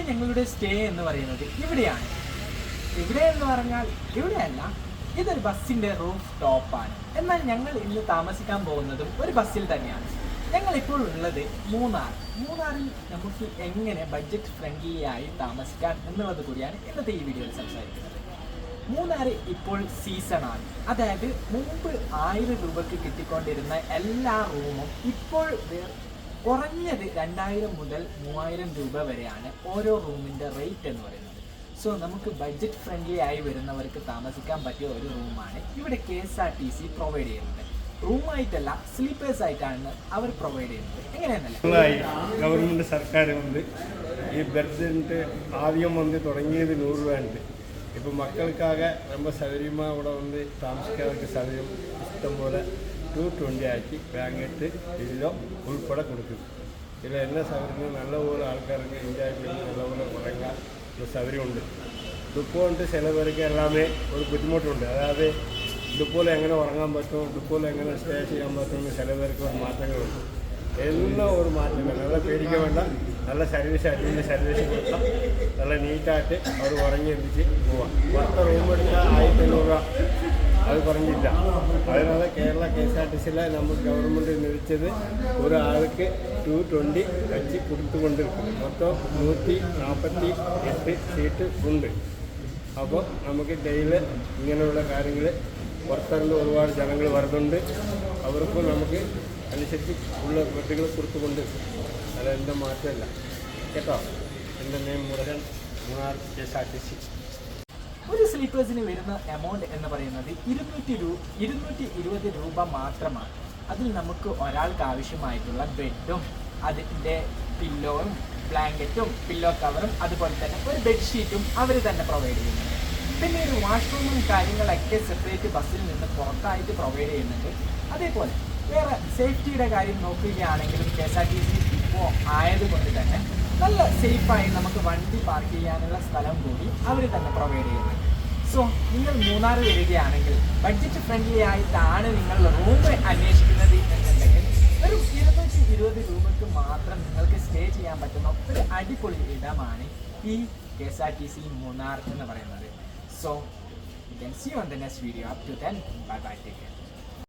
ഞങ്ങളുടെ സ്റ്റേ എന്ന് പറയുന്നത് ഇവിടെയാണ്. ഇവിടെ എന്ന് പറഞ്ഞാൽ ഇവിടെയല്ല, ഇതൊരു ബസ്സിൻ്റെ റൂഫ് ടോപ്പാണ്. എന്നാൽ ഞങ്ങൾ ഇന്ന് താമസിക്കാൻ പോകുന്നതും ഒരു ബസ്സിൽ തന്നെയാണ്. ഞങ്ങളിപ്പോൾ ഉള്ളത് മൂന്നാറിൽ നമുക്ക് എങ്ങനെ ബഡ്ജറ്റ് ഫ്രണ്ട്ലി ആയി താമസിക്കാൻ എന്നുള്ളത് കൂടിയാണ് ഇന്നത്തെ ഈ വീഡിയോയിൽ സംസാരിക്കുന്നത്. മൂന്നാർ ഇപ്പോൾ സീസണാണ്. അതായത് മുമ്പ് 1000 രൂപയ്ക്ക് കിട്ടിക്കൊണ്ടിരുന്ന എല്ലാ റൂമും ഇപ്പോൾ കുറഞ്ഞത് 2000 മുതൽ 3000 രൂപ വരെയാണ് ഓരോ റൂമിൻ്റെ റേറ്റ് എന്ന് പറയുന്നത്. സോ നമുക്ക് ബഡ്ജറ്റ് ഫ്രണ്ട്ലി ആയി വരുന്നവർക്ക് താമസിക്കാൻ പറ്റിയ ഒരു റൂമാണ് ഇവിടെ KSRTC പ്രൊവൈഡ് ചെയ്യുന്നത്. റൂമായിട്ടല്ല, സ്ലീപ്പേഴ്സ് ആയിട്ടാണ് അവർ പ്രൊവൈഡ് ചെയ്യുന്നത്. എങ്ങനെയാണല്ലേ ഗവൺമെൻറ് സർക്കാർ வந்து ഈ ബെർത്ത് ആദ്യം வந்து തുടങ്ങിയത് 100 രൂപ. இப்போ மக்களுக்காக ரொம்ப சௌகரியமாக கூட வந்து தாமசிக்கிறதுக்கு சௌகரியம் இஷ்டம் போல் 220 ஆக்கி பிளாங்கெட்டு பில்லோ உள்பட கொடுக்குது. இதில் என்ன சௌகரியம், நல்ல ஊர் ஆൾക്കാർക്ക് என்ஜாய் பண்ணி நல்ல ஊரில் உறங்க ஒரு சௌகரியம் ഉണ്ട്. ഡിപ്പോണ്ട് ചില പേർക്ക് എല്ലാമേ ഒരു ബുദ്ധിമുട്ടുണ്ട്. അതായത് ഡിപ്പോയിൽ എങ്ങനെ ഉറങ്ങാൻ പറ്റും, ഡിപ്പോയിൽ എങ്ങനെ സ്റ്റേ ചെയ്യാൻ പറ്റും, ചില പേർക്ക് ഒരു മാറ്റങ്ങളുണ്ട്. എല്ലാം ഒരു മാറ്റങ്ങൾ, നല്ല പേടിക്കാൻ വേണ്ട, നല്ല സർവീസ് അടിപൊളി സർവീസ് കൊടുത്താൽ നല്ല നീറ്റായിട്ട് അവർ ഉറങ്ങി എത്തിച്ച് പോവാം. പുറത്തെ റൂം എടുത്താൽ 1500 രൂപ അത് കുറഞ്ഞില്ല. അതിനാൽ കേരള KSRTCയിലെ നമുക്ക് ഗവൺമെൻറ് നിശ്ചയിച്ചത് ഒരാൾക്ക് 220 വെച്ച് കൊടുത്തുകൊണ്ടിരിക്കും. മൊത്തം 148 സീറ്റ് ഉണ്ട്. അപ്പോൾ നമുക്ക് ഡെയിലി ഇങ്ങനെയുള്ള കാര്യങ്ങൾ പുറത്തിറങ്ങി ഒരുപാട് ജനങ്ങൾ വരുന്നുണ്ട്. അവർക്കും നമുക്ക് അനുസരിച്ച് ഉള്ള ബെഡുകൾ കൊടുത്തുകൊണ്ട് അത് എൻ്റെ മാറ്റമല്ല കേട്ടോ. എൻ്റെ നെയിം മുരുകൻ, മൂന്നാർ KSRTC. ഒരു സ്ലീപ്പേഴ്സിന് വരുന്ന എമൗണ്ട് എന്ന് പറയുന്നത് 220 രൂപ മാത്രമാണ്. അതിൽ നമുക്ക് ഒരാൾക്ക് ആവശ്യമായിട്ടുള്ള ബെഡും അതിൻ്റെ പില്ലോയും ബ്ലാങ്കറ്റും പില്ലോ കവറും അതുപോലെ തന്നെ ഒരു ബെഡ്ഷീറ്റും അവർ തന്നെ പ്രൊവൈഡ് ചെയ്യുന്നുണ്ട്. പിന്നെ ഒരു വാഷ്റൂമും കാര്യങ്ങളൊക്കെ സെപ്പറേറ്റ് ബസ്സിൽ നിന്ന് പുറത്തായിട്ട് പ്രൊവൈഡ് ചെയ്യുന്നുണ്ട്. അതേപോലെ വേറെ സേഫ്റ്റിയുടെ കാര്യം നോക്കുകയാണെങ്കിലും KSRTC ഇപ്പോൾ ആയതുകൊണ്ട് തന്നെ നല്ല സേഫായി നമുക്ക് വണ്ടി പാർക്ക് ചെയ്യാനുള്ള സ്ഥലം കൂടി അവർ തന്നെ പ്രൊവൈഡ് ചെയ്യുന്നുണ്ട്. സോ നിങ്ങൾ മൂന്നാർ വരികയാണെങ്കിൽ ബഡ്ജറ്റ് ഫ്രണ്ട്ലി ആയിട്ടാണ് നിങ്ങൾ റൂം അന്വേഷിക്കുന്നത് എന്നുണ്ടെങ്കിൽ ഒരു 220 രൂപയ്ക്ക് മാത്രം നിങ്ങൾക്ക് സ്റ്റേ ചെയ്യാൻ പറ്റുന്ന ഒരു അടിപൊളി ഇടമാണ് ഈ KSRTC മൂന്നാർ എന്ന് പറയുന്നത്. So you can see on the next video. Up to then, bye bye, take care.